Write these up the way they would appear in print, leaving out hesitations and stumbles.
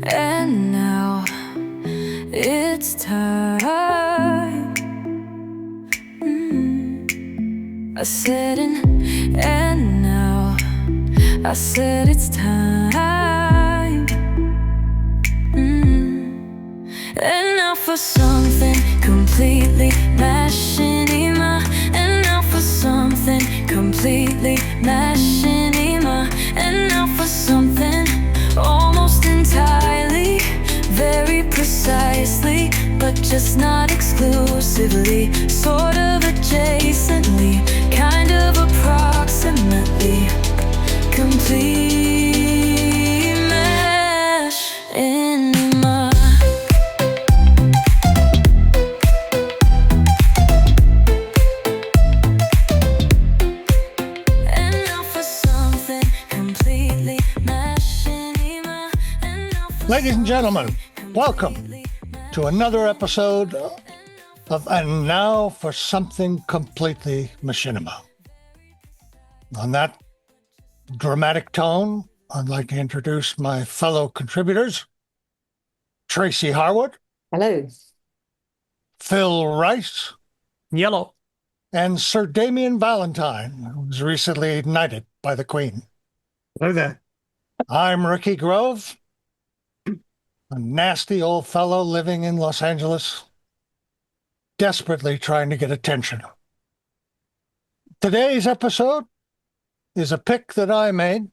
And now it's time. I said and now I said it's time. And now for something completely machinima. And now for something completely machinima. And now for something almost entirely, very precisely, but just not exclusively, sort of adjacently, kind of approximately, complete machinima. And now for something completely machinima. And now for Ladies and gentlemen, welcome to another episode of And Now for Something Completely Machinima. On that dramatic tone, I'd like to introduce my fellow contributors, Tracy Harwood, Hello. Phil Rice, Yellow. and Sir Damien Valentine, who was recently knighted by the Queen. Hello there. I'm Ricky Grove, a nasty old fellow living in Los Angeles, desperately trying to get attention. Today's episode is a pick that I made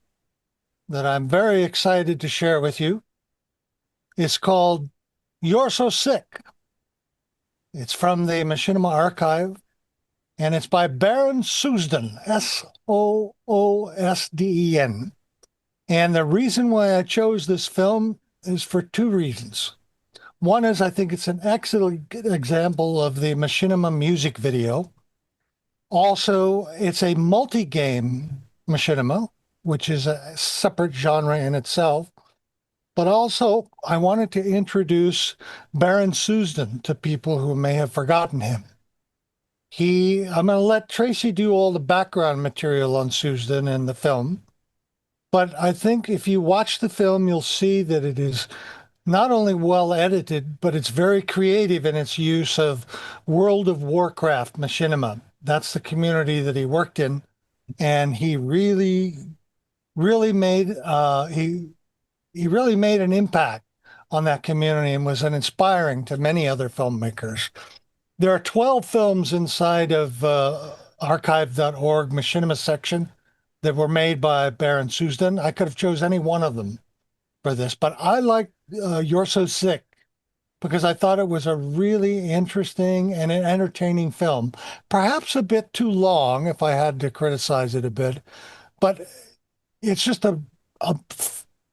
that I'm very excited to share with you. It's called You're So Sick. It's from the Machinima Archive, and it's by Baron Soosden, Soosden. And the reason why I chose this film is for two reasons. One is I think it's an excellent example of the machinima music video. Also, it's a multi-game machinima, which is a separate genre in itself. But also, I wanted to introduce Baron Soosden to people who may have forgotten him. I'm going to let Tracy do all the background material on Soosden in the film. But I think if you watch the film, you'll see that it is not only well edited, but it's very creative in its use of World of Warcraft machinima. That's the community that he worked in, and he really made he really made an impact on that community and was inspiring to many other filmmakers. There are 12 films inside of archive.org machinima section that were made by Baron Soosden. I could have chose any one of them for this, but I like You're So Sick because I thought it was a really interesting and an entertaining film. Perhaps a bit too long, if I had to criticize it a bit, but it's just a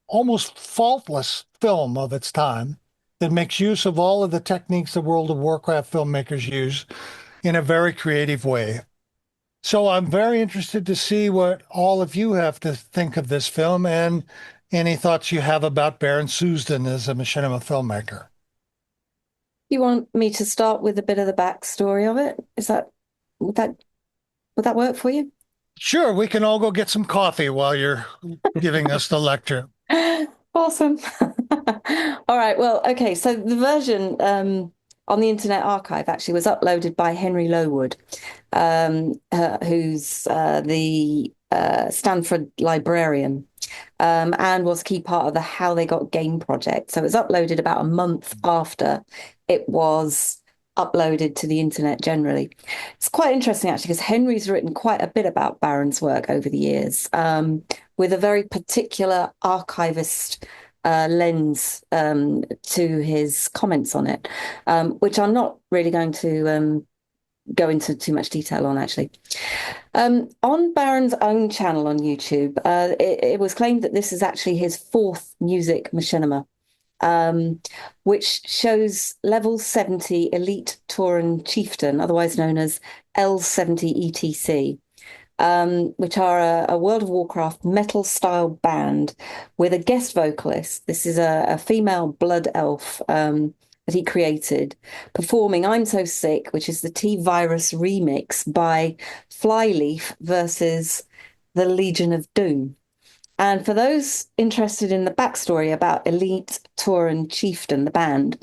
almost faultless film of its time that makes use of all of the techniques the World of Warcraft filmmakers use in a very creative way. So I'm very interested to see what all of you have to think of this film and any thoughts you have about Baron Soosden as a machinima filmmaker. You want me to start with a bit of the backstory of it? Would that work for you? Sure, we can all go get some coffee while you're giving us the lecture. Awesome. All right. Well, okay. So the version on the Internet Archive actually was uploaded by Henry Lowood, who's the Stanford librarian, and was a key part of the How They Got Game project. So it was uploaded about a month after it was uploaded to the internet generally. It's quite interesting, actually, because Henry's written quite a bit about Baron's work over the years, with a very particular archivist lens to his comments on it, which I'm not really going to go into too much detail on, actually. On Baron's own channel on YouTube, it was claimed that this is actually his fourth music machinima, which shows level 70 Elite Tauren Chieftain, otherwise known as L70 ETC, which are a World of Warcraft metal-style band with a guest vocalist. This is a female blood elf that he created, performing I'm So Sick, which is the T-Virus remix by Flyleaf versus the Legion of Doom. And for those interested in the backstory about Elite Tauren Chieftain, the band,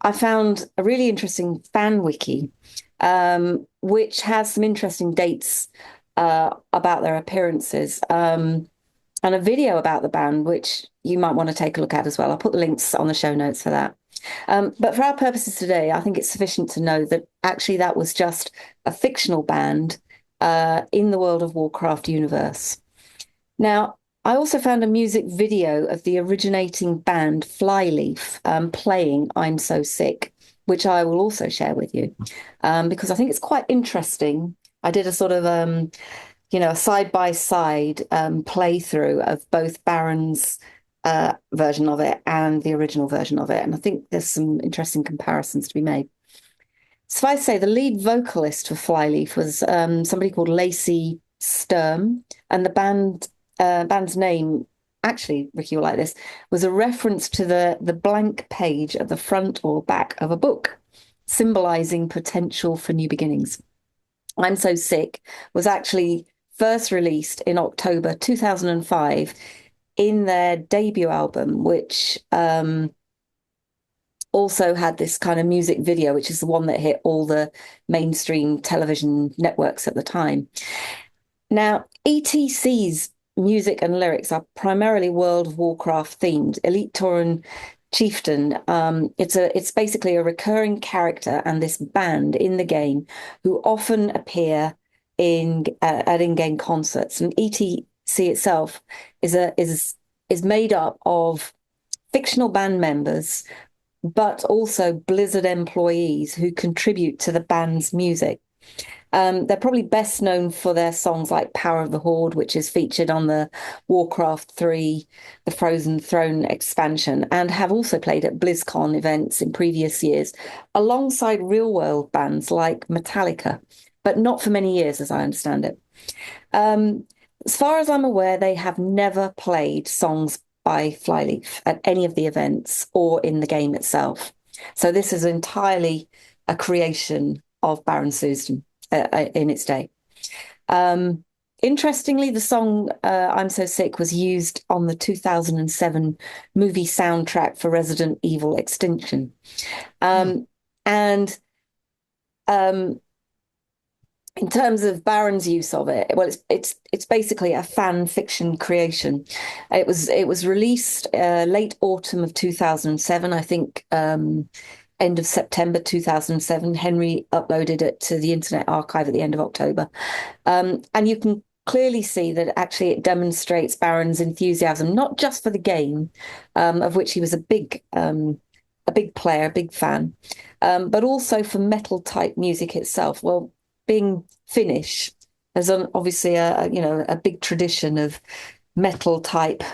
I found a really interesting fan wiki, which has some interesting dates about their appearances, and a video about the band, which you might want to take a look at as well. I'll put the links on the show notes for that. But for our purposes today, I think it's sufficient to know that actually that was just a fictional band in the World of Warcraft universe. Now, I also found a music video of the originating band Flyleaf playing I'm So Sick, which I will also share with you because I think it's quite interesting. I did a sort of, a side-by-side playthrough of both Baron's version of it and the original version of it. And I think there's some interesting comparisons to be made. Suffice to say, the lead vocalist for Flyleaf was somebody called Lacey Sturm, and the band's name, actually, Ricky will like this, was a reference to the blank page at the front or back of a book, symbolizing potential for new beginnings. I'm So Sick was actually first released in October 2005 in their debut album, which also had this kind of music video, which is the one that hit all the mainstream television networks at the time. Now, ETC's music and lyrics are primarily World of Warcraft themed. Elite Tauren Chieftain, it's basically a recurring character and this band in the game who often appear at in-game concerts. And ETC itself is made up of fictional band members, but also Blizzard employees who contribute to the band's music. They're probably best known for their songs like Power of the Horde, which is featured on the Warcraft 3, the Frozen Throne expansion, and have also played at BlizzCon events in previous years, alongside real-world bands like Metallica, but not for many years, as I understand it. As far as I'm aware, they have never played songs by Flyleaf at any of the events or in the game itself. So this is entirely a creation of Baron Susan in its day. Interestingly, the song I'm So Sick was used on the 2007 movie soundtrack for Resident Evil Extinction. And in terms of Baron's use of it, well, it's basically a fan fiction creation. It was released late autumn of 2007, I think. End of September 2007. Henry uploaded it to the Internet Archive at the end of October. And you can clearly see that actually it demonstrates Baron's enthusiasm, not just for the game, of which he was a big player, a big fan, but also for metal type music itself. Well, being Finnish, there's obviously a big tradition of metal type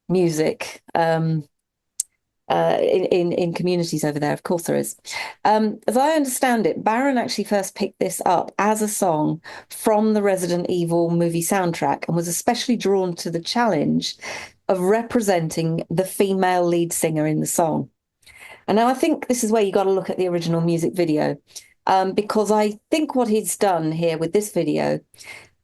music. In communities over there, of course there is. As I understand it, Baron actually first picked this up as a song from the Resident Evil movie soundtrack and was especially drawn to the challenge of representing the female lead singer in the song. And now I think this is where you got to look at the original music video, because I think what he's done here with this video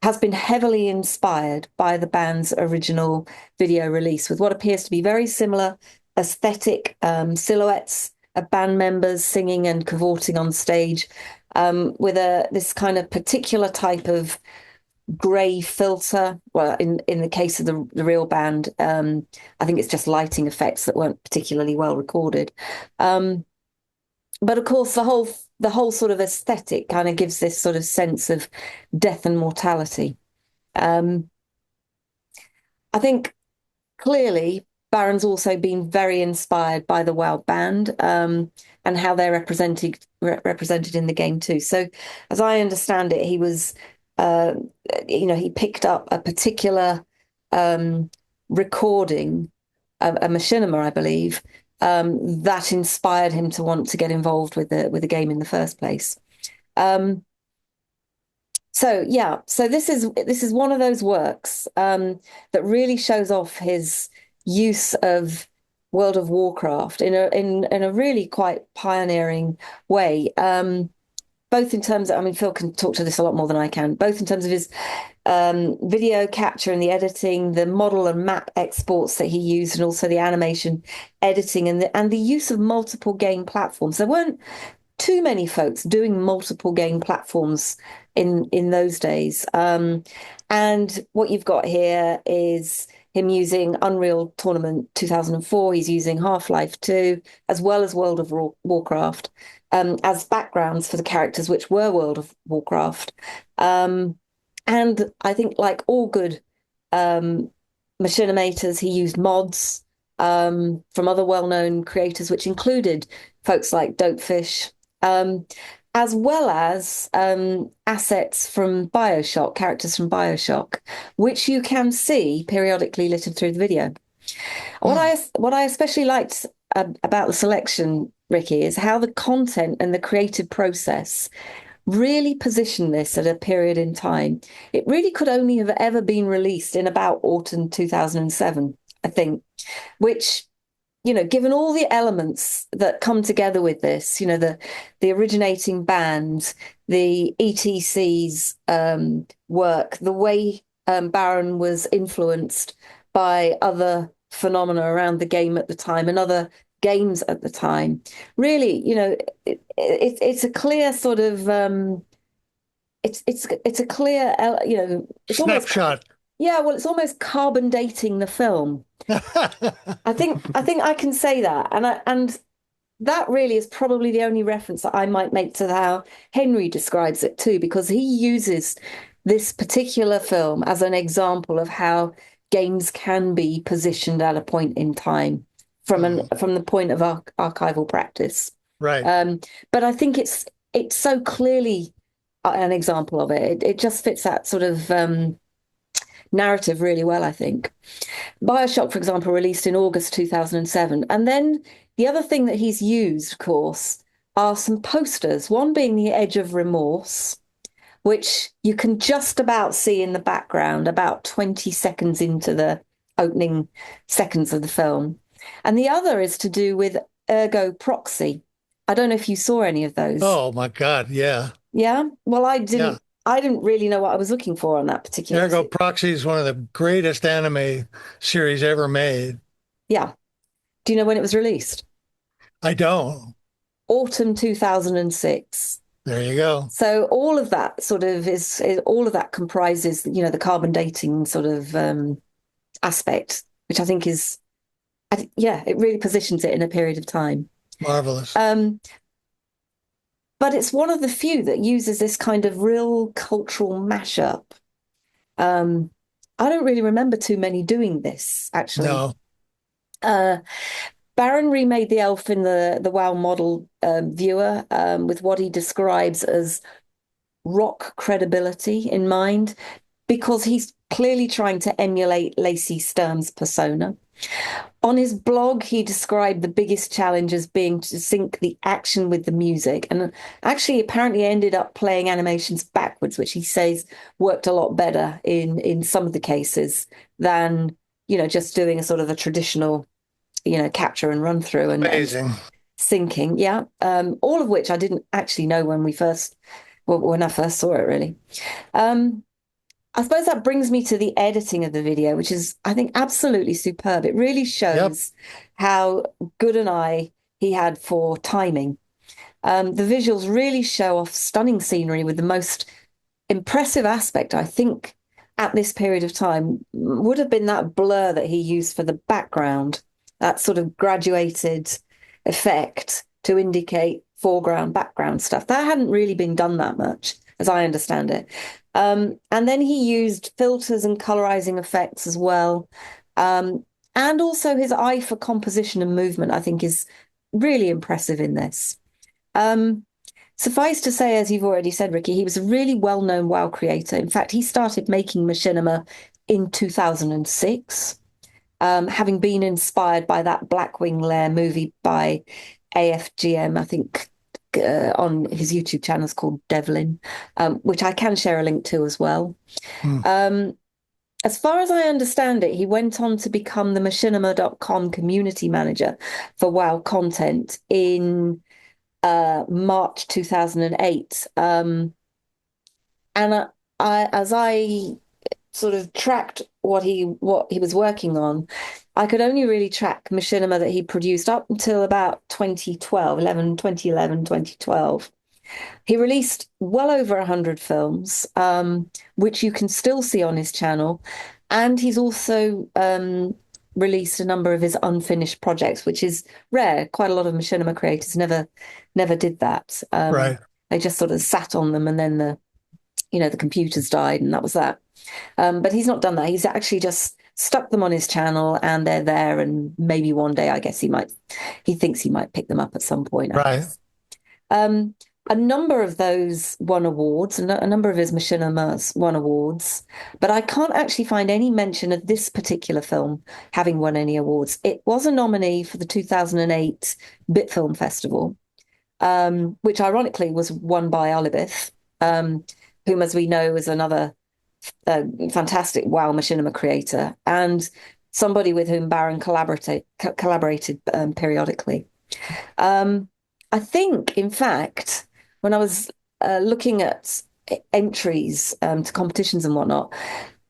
has been heavily inspired by the band's original video release, with what appears to be very similar aesthetic silhouettes of band members singing and cavorting on stage, with this kind of particular type of grey filter. Well, in the case of the real band, I think it's just lighting effects that weren't particularly well recorded. But of course, the whole sort of aesthetic kind of gives this sort of sense of death and mortality. I think clearly Baron's also been very inspired by the WoW band and how they're represented in the game too. So, as I understand it, he was, he picked up a particular recording, a machinima, I believe, that inspired him to want to get involved with the game in the first place. So this is one of those works that really shows off his use of World of Warcraft in a really quite pioneering way. both in terms of, I mean, Phil can talk to this a lot more than I can, both in terms of his video capture and the editing, the model and map exports that he used, and also the animation editing and the use of multiple game platforms. There weren't too many folks doing multiple game platforms in those days. And what you've got here is him using Unreal Tournament 2004. He's using Half-Life 2, as well as World of Warcraft, as backgrounds for the characters, which were World of Warcraft. And I think, like all good machinimators, he used mods from other well-known creators, which included folks like Dopefish, as well as assets from BioShock, characters from BioShock, which you can see periodically littered through the video. What I especially liked about the selection, Ricky, is how the content and the creative process really positioned this at a period in time. It really could only have ever been released in about autumn 2007, I think, which, you know, given all the elements that come together with this, you know, the originating band, the ETC's work, the way Baron was influenced by other phenomena around the game at the time and other games at the time, really, you know, it's a clear sort of it's a clear, you know, it's Snapshot. well, it's almost carbon dating the film. I think I can say that, and that really is probably the only reference that I might make to how Henry describes it too, because he uses this particular film as an example of how games can be positioned at a point in time from the point of archival practice. Right. But I think it's so clearly an example of it. It just fits that sort of narrative really well, I think. BioShock, for example, released in August 2007. And then the other thing that he's used, of course, are some posters, one being the Edge of Remorse, which you can just about see in the background about 20 seconds into the opening seconds of the film. And the other is to do with Ergo Proxy. I don't know if you saw any of those. Oh my God, yeah. Yeah? Well, I didn't. Yeah. I didn't really know what I was looking for on that particular. Ergo Proxy is one of the greatest anime series ever made. Yeah. Do you know when it was released? I don't. Autumn 2006. There you go. So all of that sort of is all of that comprises, you know, the carbon dating sort of aspect, which I think is, yeah, it really positions it in a period of time. Marvelous. But it's one of the few that uses this kind of real cultural mashup. I don't really remember too many doing this, actually. No. Baron remade the elf in the WoW model viewer with what he describes as rock credibility in mind, because he's clearly trying to emulate Lacey Sturm's persona. On his blog, he described the biggest challenge as being to sync the action with the music, and actually apparently ended up playing animations backwards, which he says worked a lot better in some of the cases than, you know, just doing a sort of a traditional, you know, capture and run through and syncing. Yeah. All of which I didn't actually know when I first saw it, really. I suppose that brings me to the editing of the video, which is, I think, absolutely superb. It really shows how good an eye he had for timing. The visuals really show off stunning scenery, with the most impressive aspect, I think, at this period of time would have been that blur that he used for the background, that sort of graduated effect to indicate foreground, background stuff. That hadn't really been done that much, as I understand it. And then he used filters and colorizing effects as well. And also his eye for composition and movement, I think, is really impressive in this. Suffice to say, as you've already said, Ricky, he was a really well-known WoW creator. In fact, he started making machinima in 2006, having been inspired by that BlackWingLair movie by AFGM, I think, on his YouTube channel is called Devlin, which I can share a link to as well. As far as I understand it, he went on to become the machinima.com community manager for WoW content in March 2008. And as I sort of tracked what he was working on, I could only really track machinima that he produced up until about 2011, 2012. He released well over 100 films, which you can still see on his channel. And he's also released a number of his unfinished projects, which is rare. Quite a lot of machinima creators never did that. Right. They just sort of sat on them, and then the computers died, and that was that. But he's not done that. He's actually just stuck them on his channel, and they're there. And maybe one day, I guess he thinks he might pick them up at some point. I Right. guess. A number of those won awards, and a number of his machinimas won awards, but I can't actually find any mention of this particular film having won any awards. It was a nominee for the 2008 Bitfilm Festival, which ironically was won by Olibith, whom, as we know, is another fantastic WoW machinima creator and somebody with whom Baron collaborated periodically. I think, in fact, when I was looking at entries to competitions and whatnot,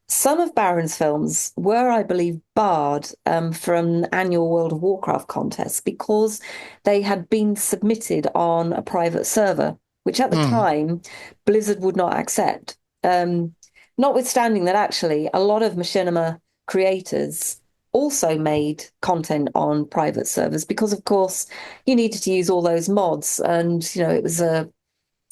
some of Baron's films were, I believe, barred from annual World of Warcraft contests because they had been submitted on a private server, which at the time Blizzard would not accept. Notwithstanding that, actually, a lot of machinima creators also made content on private servers because, of course, you needed to use all those mods, and it was a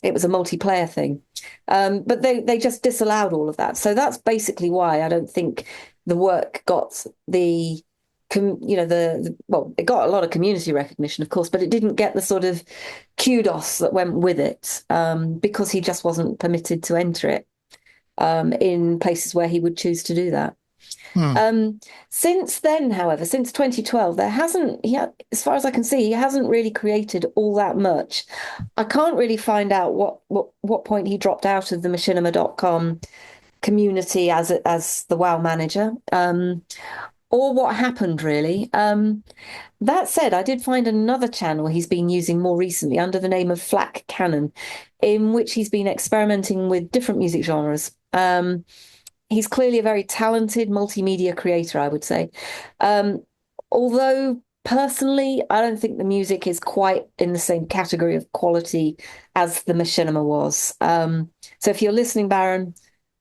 multiplayer thing. But they just disallowed all of that. So that's basically why I don't think the work got it got a lot of community recognition, of course, but it didn't get the sort of kudos that went with it, because he just wasn't permitted to enter it in places where he would choose to do that. Since then, however, since 2012, as far as I can see, he hasn't really created all that much. I can't really find out what point he dropped out of the machinima.com community as the WoW manager, or what happened really. That said, I did find another channel he's been using more recently under the name of Flak Cannon, in which he's been experimenting with different music genres. He's clearly a very talented multimedia creator, I would say. Although personally, I don't think the music is quite in the same category of quality as the machinima was. So if you're listening, Baron,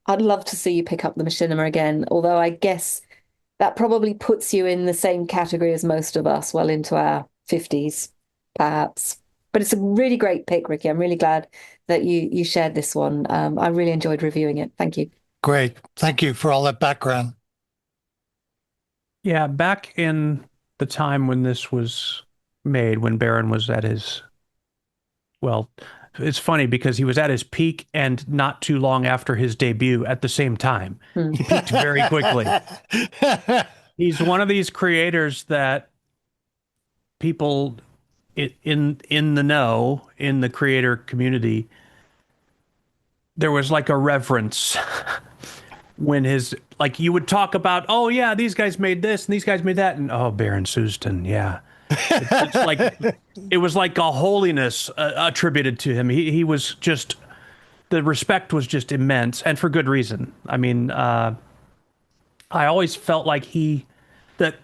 I'd love to see you pick up the machinima again, although I guess that probably puts you in the same category as most of us, well into our 50s, perhaps. But it's a really great pick, Ricky. I'm really glad that you shared this one. I really enjoyed reviewing it. Thank you. Great. Thank you for all that background. Yeah, back in the time when this was made, when Baron was at his, well, it's funny because he was at his peak and not too long after his debut at the same time. He peaked very quickly. He's one of these creators that people in the know, in the creator community, there was like a reverence when you would talk about, oh yeah, these guys made this and these guys made that, and oh, Baron Souston, yeah. It's like it was like a holiness attributed to him. He was just, the respect was just immense, and for good reason. I mean, I always felt like that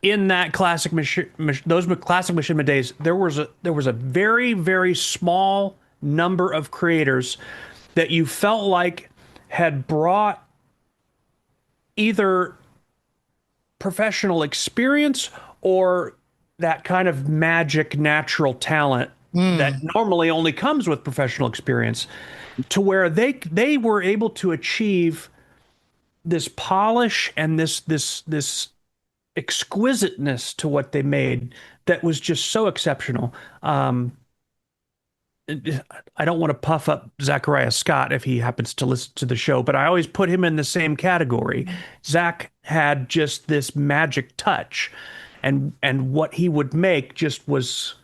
in that classic those classic machinima days, there was a very, very small number of creators that you felt like had brought either professional experience or that kind of magic natural talent that normally only comes with professional experience, to where they were able to achieve this polish and this exquisiteness to what they made that was just so exceptional. I don't want to puff up Zachariah Scott if he happens to listen to the show, but I always put him in the same category. Zach had just this magic touch, and what he would make was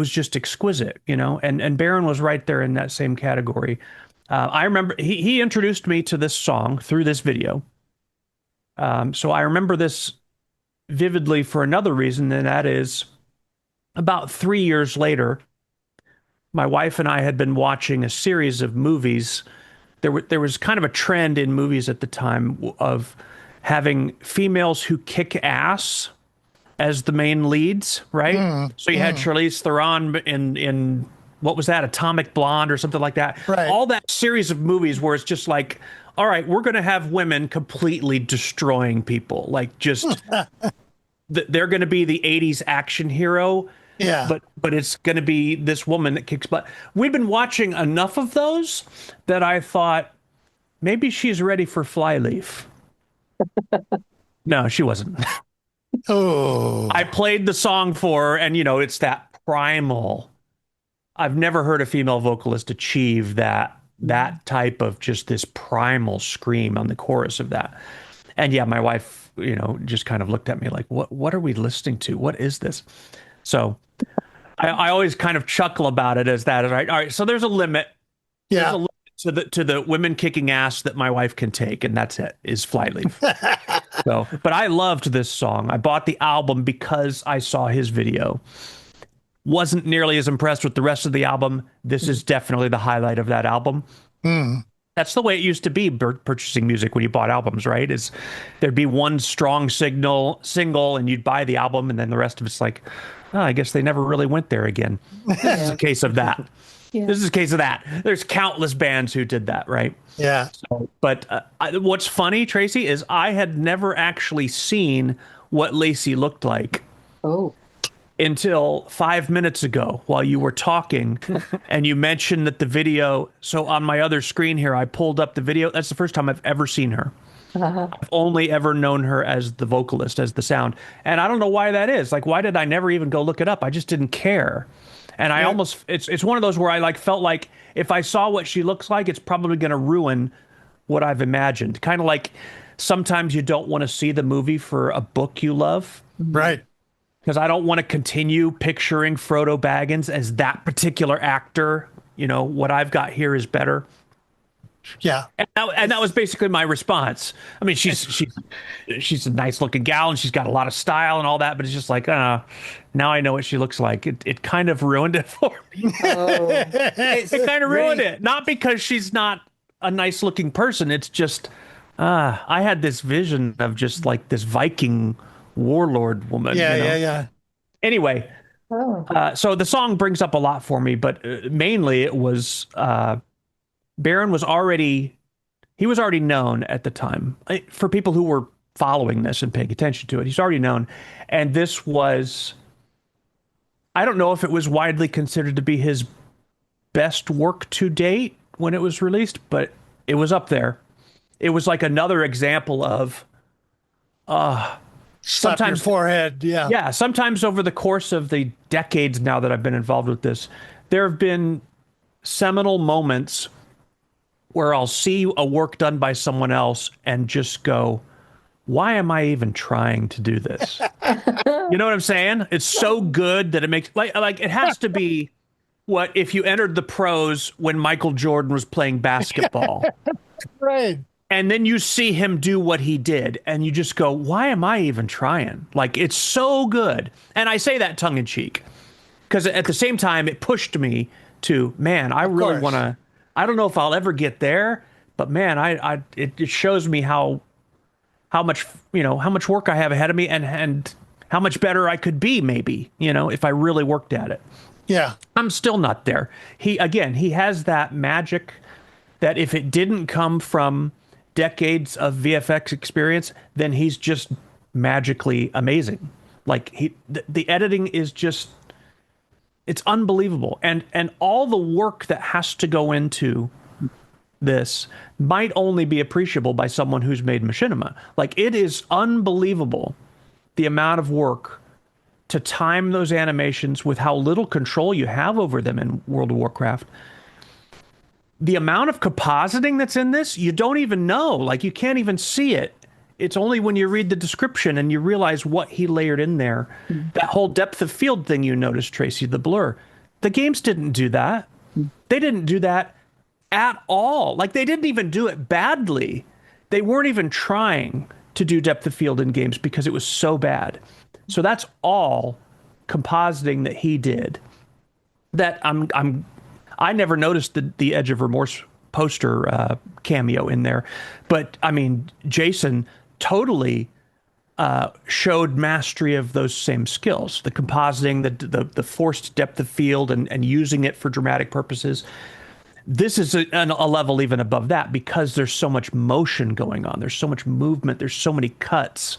just exquisite, and Baron was right there in that same category. I remember he introduced me to this song through this video. So I remember this vividly for another reason, and that is about 3 years later, my wife and I had been watching a series of movies. There was kind of a trend in movies at the time of having females who kick ass as the main leads, right? So you had Charlize Theron in what was that, Atomic Blonde or something like that. Right. All that series of movies where it's just like, all right, we're going to have women completely destroying people, like just they're going to be the 80s action hero. Yeah. But it's going to be this woman that kicks butt. We've been watching enough of those that I thought maybe she's ready for Flyleaf. No, she wasn't. Oh. I played the song for her, and it's that primal. I've never heard a female vocalist achieve that type of just this primal scream on the chorus of that. And yeah, my wife, just kind of looked at me like, what are we listening to? What is this? So I always kind of chuckle about it as that. All right. So there's a limit. Yeah. There's a limit to the women kicking ass that my wife can take, and that's it, is Flyleaf. So, but I loved this song. I bought the album because I saw his video. Wasn't nearly as impressed with the rest of the album. This is definitely the highlight of that album. That's the way it used to be purchasing music when you bought albums, right? Is there'd be one strong single and you'd buy the album, and then the rest of it's like, oh, I guess they never really went there again. This is a case of that. Yeah. This is a case of that. There's countless bands who did that, right? Yeah. So, but what's funny, Tracy, is I had never actually seen what Lacey looked like Oh. until 5 minutes ago while you were talking and you mentioned that the video. So on my other screen here, I pulled up the video. That's the first time I've ever seen her. I've only ever known her as the vocalist, as the sound. And I don't know why that is. Like, why did I never even go look it up? I just didn't care. And I almost, it's one of those where I felt like if I saw what she looks like, it's probably going to ruin what I've imagined. Kind of like sometimes you don't want to see the movie for a book you love. Right. Because I don't want to continue picturing Frodo Baggins as that particular actor. What I've got here is better. Yeah. And that was basically my response. I mean, she's a nice looking gal and she's got a lot of style and all that, but it's just like, now I know what she looks like. It kind of ruined it for me. Oh. It kind of ruined it. Not because she's not a nice looking person. It's just, I had this vision of just like this Viking warlord woman. Yeah. Anyway, so the song brings up a lot for me, but mainly it was Baron was already known at the time. For people who were following this and paying attention to it, he's already known. And this was, I don't know if it was widely considered to be his best work to date when it was released, but it was up there. It was like another example of Slap your forehead. Yeah. Yeah, sometimes over the course of the decades now that I've been involved with this, there have been seminal moments where I'll see a work done by someone else and just go, why am I even trying to do this? You know what I'm saying? It's so good that it makes like it has to be what if you entered the pros when Michael Jordan was playing basketball. Right. And then you see him do what he did, and you just go, why am I even trying? Like, it's so good. And I say that tongue in cheek, because at the same time, it pushed me to, man, I really want to, I don't know if I'll ever get there, but man, it shows me how much, how much work I have ahead of me and how much better I could be, maybe, if I really worked at it. Yeah. I'm still not there. He has that magic that if it didn't come from decades of VFX experience, then he's just magically amazing. Like the editing is just, it's unbelievable. And all the work that has to go into this might only be appreciable by someone who's made machinima. Like, it is unbelievable the amount of work to time those animations with how little control you have over them in World of Warcraft. The amount of compositing that's in this, you don't even know. Like, you can't even see it. It's only when you read the description and you realize what he layered in there. That whole depth of field thing you noticed, Tracy, the blur. The games didn't do that. They didn't do that at all. Like, they didn't even do it badly. They weren't even trying to do depth of field in games because it was so bad. So that's all compositing that he did that I never noticed the Edge of Remorse poster cameo in there, but I mean, Jason totally showed mastery of those same skills, the compositing, the forced depth of field, and using it for dramatic purposes. This is a level even above that because there's so much motion going on. There's so much movement. There's so many cuts.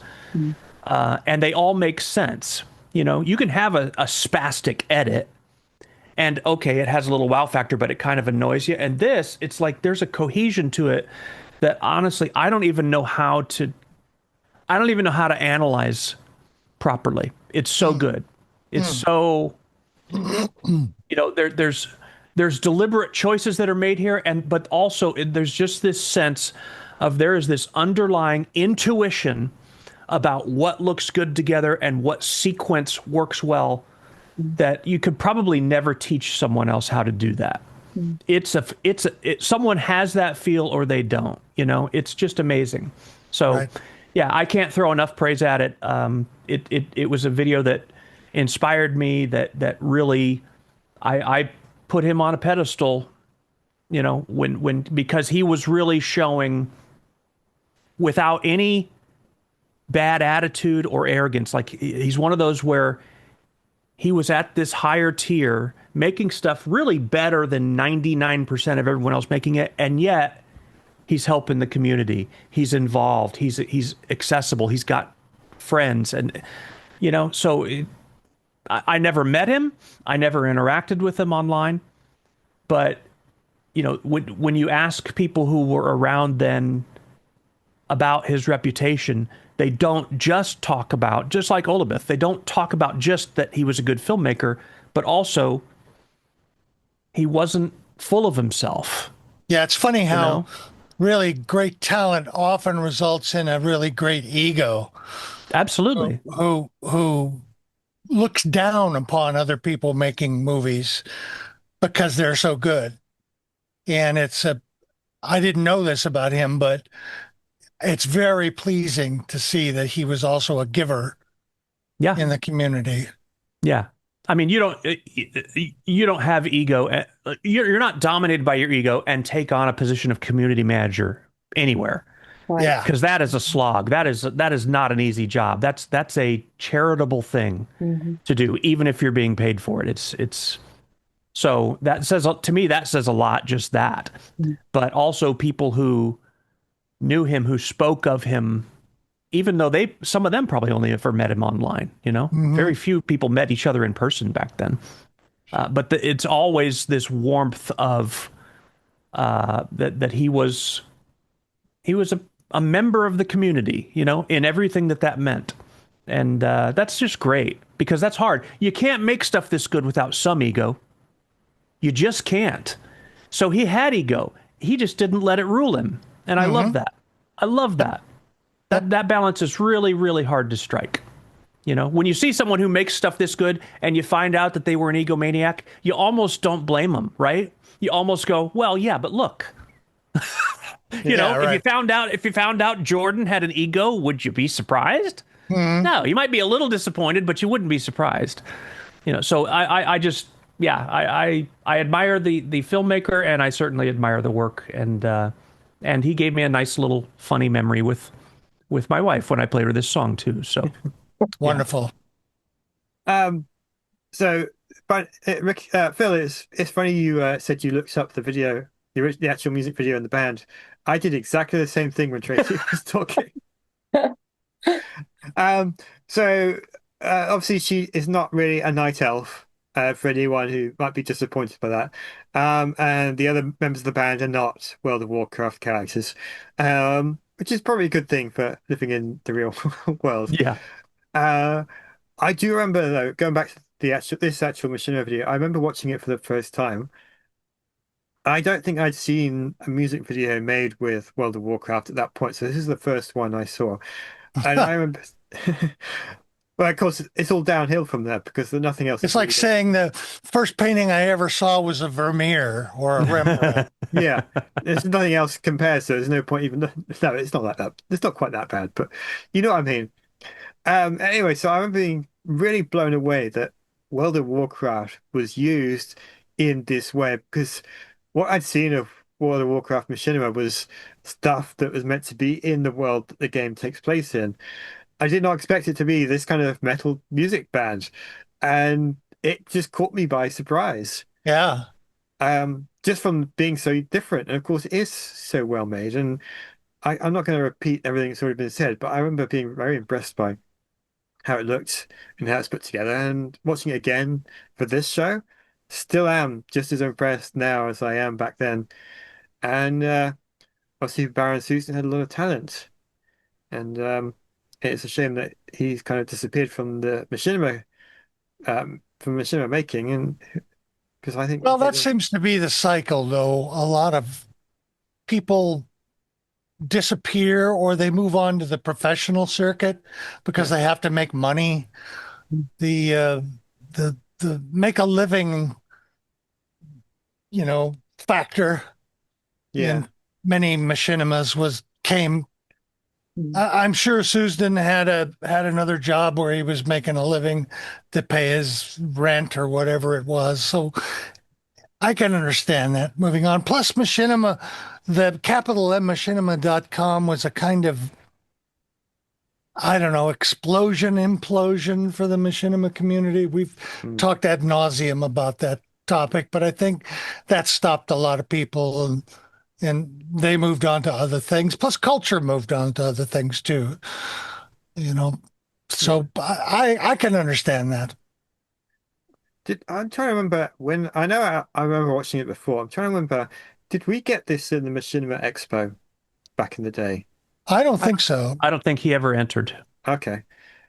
And they all make sense. You know, you can have a spastic edit and okay, it has a little wow factor, but it kind of annoys you. And this, it's like there's a cohesion to it that honestly, I don't even know how to analyze properly. It's so good. It's so, you know, there's deliberate choices that are made here, but also there's just this sense of there is this underlying intuition about what looks good together and what sequence works well that you could probably never teach someone else how to do that. Someone has that feel or they don't, you know, it's just amazing. So right. Yeah, I can't throw enough praise at it. It was a video that inspired me that really, I put him on a pedestal, you know, because he was really showing without any bad attitude or arrogance. Like he's one of those where he was at this higher tier making stuff really better than 99% of everyone else making it. And yet he's helping the community. He's involved. He's accessible. He's got friends. And, you know, so I never met him. I never interacted with him online. But, you know, when you ask people who were around then about his reputation, they don't just talk about, just like Olabeth, they don't talk about just that he was a good filmmaker, but also he wasn't full of himself. Yeah, it's funny how know? Really great talent often results in a really great ego. Absolutely. Who looks down upon other people making movies because they're so good. And I didn't know this about him, but it's very pleasing to see that he was also a giver in the community. Yeah. I mean, you don't have ego. You're not dominated by your ego and take on a position of community manager anywhere. Right. Yeah. Because that is a slog. That is not an easy job. That's a charitable thing to do, even if you're being paid for it. It's so that says, to me, that says a lot, just that. But also people who knew him, who spoke of him, even though some of them probably only ever met him online, you know, very few people met each other in person back then. But it's always this warmth of that he was a member of the community, you know, in everything that meant. And that's just great because that's hard. You can't make stuff this good without some ego. You just can't. So he had ego. He just didn't let it rule him. And I love that. I love that. That balance is really, really hard to strike. You know, when you see someone who makes stuff this good and you find out that they were an egomaniac, you almost don't blame them, right? You almost go, well, yeah, but look. You know, right. if you found out Jordan had an ego, would you be surprised? No, you might be a little disappointed, but you wouldn't be surprised. You know, so I just, yeah, I admire the filmmaker, and I certainly admire the work, and he gave me a nice little funny memory with my wife when I played her this song too. So wonderful. So, but Rick, Phil, it's funny you said you looked up the video, the actual music video in the band. I did exactly the same thing when Tracy was talking. So obviously she is not really a night elf, for anyone who might be disappointed by that. And the other members of the band are not World of Warcraft characters, which is probably a good thing for living in the real world. Yeah. I do remember though, going back to this actual machinima video, I remember watching it for the first time. I don't think I'd seen a music video made with World of Warcraft at that point, so this is the first one I saw. And I remember, well, of course, it's all downhill from there because there's nothing else. It's like saying the first painting I ever saw was a Vermeer or a Rembrandt. Yeah, there's nothing else compared, so there's no point even. No, it's not like that. It's not quite that bad, but you know what I mean. Anyway, so I remember being really blown away that World of Warcraft was used in this way, because what I'd seen of World of Warcraft Machinima was stuff that was meant to be in the world that the game takes place in. I did not expect it to be this kind of metal music band, and it just caught me by surprise. Yeah. Just from being so different, and of course it is so well made. And I'm not going to repeat everything that's already been said, but I remember being very impressed by how it looked and how it's put together. And watching it again for this show, still am just as impressed now as I am back then. And obviously, Baron Susan had a lot of talent, and it's a shame that he's kind of disappeared from machinima making, and because I think Well, he that did. seems to be the cycle, though. A lot of people disappear or they move on to the professional circuit because Yeah, they have to make money. The make a living, factor yeah, in many machinimas was came. Mm. I'm sure Susan had another job where he was making a living to pay his rent or whatever it was. So I can understand that. Moving on. Plus, machinima, the capital M machinima.com was a kind of, I don't know, explosion, implosion for the machinima community. We've mm, talked ad nauseum about that topic, but I think that stopped a lot of people and they moved on to other things. Plus, culture moved on to other things too, you know. yeah. So I can understand that. I'm trying to remember when I know I remember watching it before. I'm trying to remember, did we get this in the Machinima Expo back in the day? I don't I, think so. I don't think he ever entered. Okay,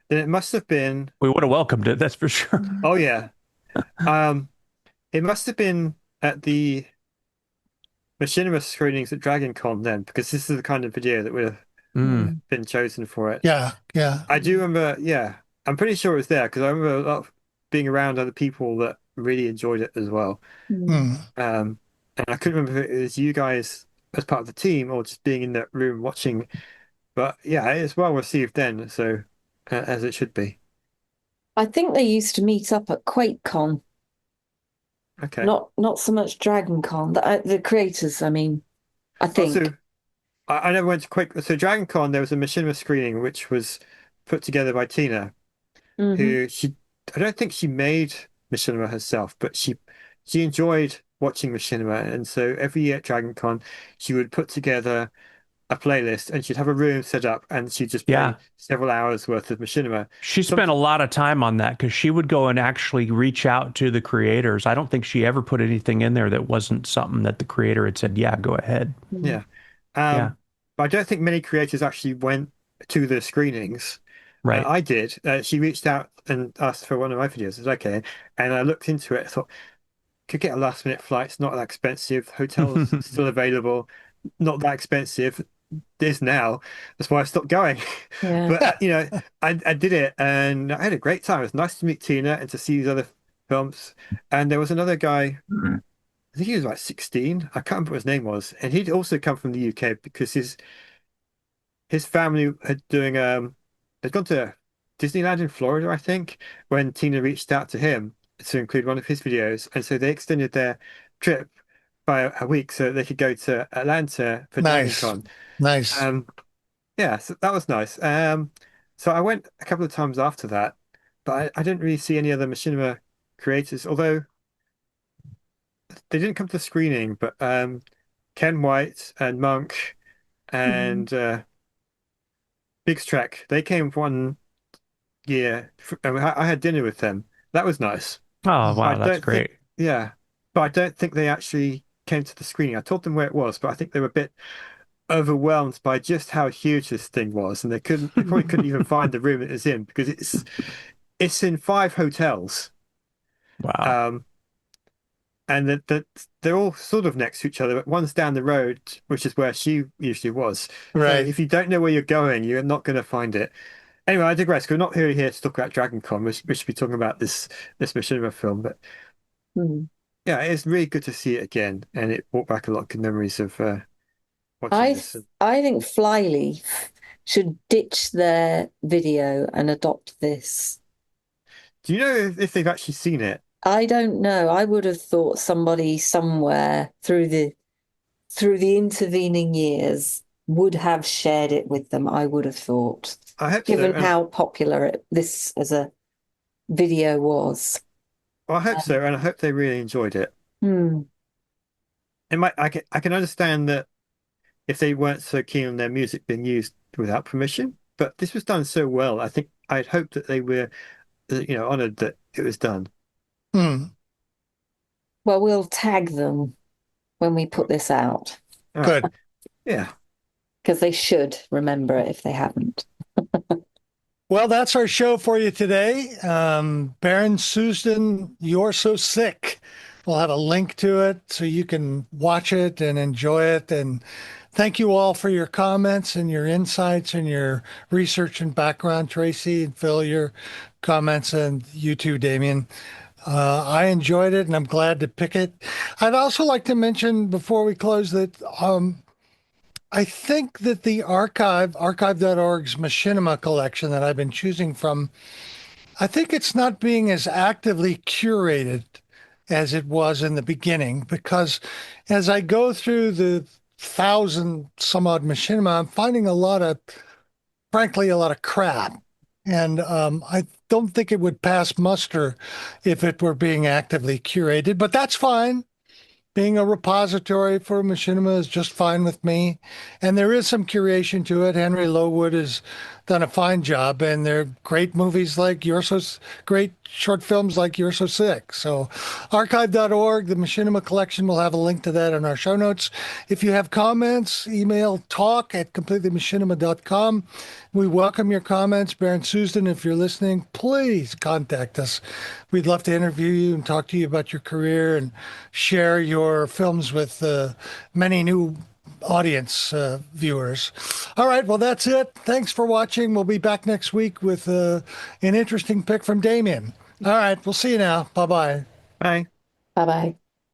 then it must have been. We would have welcomed it, that's for sure. Oh yeah, um, it must have been at the Machinima screenings at Dragon Con then, because this is the kind of video that would have Mm. been chosen for it. Yeah, yeah. I do remember, yeah, I'm pretty sure it was there because I remember a lot of being around other people that really enjoyed it as well. Mm. Hmm. And I couldn't remember if it was you guys as part of the team or just being in that room watching. But yeah, it's well received then, so as it should be. I think they used to meet up at QuakeCon, Okay. not so much DragonCon. The creators, I mean, I think. Also, I never went to Quick. So Dragon Con, there was a machinima screening which was put together by Tina, Hmm. who I don't think she made machinima herself, but she enjoyed watching machinima, and so every year at Dragon Con, she would put together a playlist, and she'd have a room set up, and she'd just Yeah. play several hours worth of machinima. She Some, spent a lot of time on that because she would go and actually reach out to the creators. I don't think she ever put anything in there that wasn't something that the creator had said, yeah, go ahead. yeah. Yeah, But I don't think many creators actually went to the screenings. right. I did. She reached out and asked for one of my videos. I said, okay. And I looked into it. I thought, could get a last minute flight. It's not that expensive. Hotels still available. Not that expensive. It is now. That's why I stopped going. Yeah. But, I did it and I had a great time. It was nice to meet Tina and to see these other films. And there was another guy, I think he was like 16. I can't remember what his name was. And he'd also come from the UK because his family had doing they'd gone to Disneyland in Florida, I think, when Tina reached out to him to include one of his videos, and so they extended their trip by a week so they could go to Atlanta for Dragon Nice. Con. Nice. Yeah, so that was nice. So I went a couple of times after that, but I didn't really see any other machinima creators, although they didn't come to the screening, but Ken White and Monk Mhm. and Big Trek, they came one year. I had dinner with them. That was nice. Oh, I wow, that's don't think, great. yeah, but I don't think they actually came to the screening. I told them where it was, but I think they were a bit overwhelmed by just how huge this thing was, and they probably couldn't even find the room it was in because it's in five hotels, Wow. um, and that they're all sort of next to each other. But one's down the road, which is where she usually was. So Right. if you don't know where you're going, you're not going to find it. Anyway, I digress. 'Cause we're not really here to talk about Dragon Con. We should be talking about this machinima film. But Hmm. yeah, it's really good to see it again, and it brought back a lot of good memories of watching I this. I think Flyleaf should ditch their video and adopt this. Do you know if they've actually seen it? I don't know. I would have thought somebody somewhere through the intervening years would have shared it with them, I would have thought, I hope so, given and how popular this as a video was. I hope so, and I hope they really enjoyed it. Hmm. I can understand that if they weren't so keen on their music being used without permission, but this was done so well. I think I'd hope that they were, honored that it was done. Hmm. Well, we'll tag them when we put this out All right. Good. Yeah. because they should remember it if they haven't. Well, that's our show for you today. Baron Susdan, You're So Sick. We'll have a link to it so you can watch it and enjoy it. And thank you all for your comments and your insights and your research and background, Tracy and Phil, your comments, and you too, Damien. I enjoyed it and I'm glad to pick it. I'd also like to mention before we close that I think that the archive.org's machinima collection that I've been choosing from, I think it's not being as actively curated as it was in the beginning because as I go through the thousand some odd machinima, I'm finding frankly, a lot of crap. And I don't think it would pass muster if it were being actively curated, but that's fine. Being a repository for machinima is just fine with me. And there is some curation to it. Henry Lowood has done a fine job, and there are great movies like great short films like You're So Sick. So archive.org, the machinima collection, will have a link to that in our show notes. If you have comments, email talk@completelymachinima.com. We welcome your comments. Baron Susdan, if you're listening, please contact us. We'd love to interview you and talk to you about your career and share your films with many new audience viewers. All right, well, that's it. Thanks for watching. We'll be back next week with an interesting pick from Damien. All right, we'll see you now. Bye-bye. Bye. Bye bye.